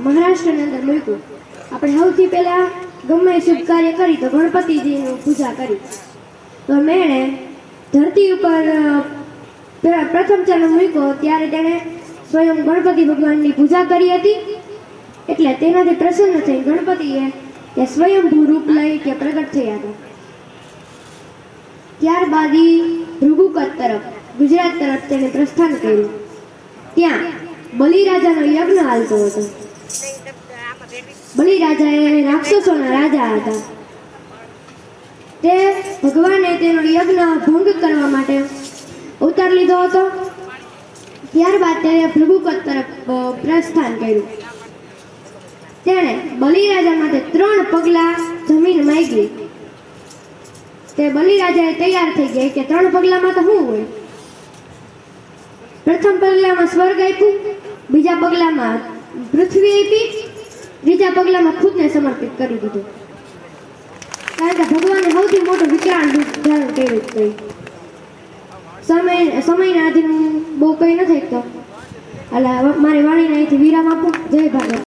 મહારાષ્ટ્રની અંદર મૂક્યું. આપણે સૌથી પહેલા ગમે શુભ કાર્ય કરી તો ગણપતિજીની પૂજા કરી. તો મેણે ધરતી ઉપર પ્રથમ ચરણ મૂક્યો ત્યારે તેણે સ્વયં ગણપતિ ભગવાનની પૂજા કરી હતી. એટલે તેનાથી પ્રસન્ન થઈ ગણપતિએ તે સ્વયંભૂ રૂપ લઈ કે પ્રગટ થયા હતા. ત્યારબાદ ભૃગુકટ તરફ ગુજરાત તરફ તેને પ્રસ્થાન કર્યું. ત્યાં બલિરાજાનો યજ્ઞ હાલતો હતો. બલિરાજા એ રાક્ષસોના રાજા હતા. તે ભગવાને તેનો યજ્ઞ ભંગ કરવા માટે અવતાર લીધો હતો. ત્યારબાદ તેણે ભૃગુકટ તરફ પ્રસ્થાન કર્યું. તેણે બલિરાજા માટે 3 પગલા જમીન માંગી. તે બલિરાજાએ તૈયાર થઈ ગઈ કે 3 પગલામાં તો શું હોય. પ્રથમ પગલામાં સ્વર્ગ આપ્યું, બીજા પગલામાં પૃથ્વી આપી, ત્રીજા પગલામાં ખુદને સમર્પિત કરી દીધું. કારણ કે ભગવાને સૌથી મોટું વિકરાળ રૂપ ધારણ કર્યું હતું. સમયના આધીન બહુ કંઈ નથી તો મારી વાણીને અહીંથી વિરામ આપું. જય ભારત.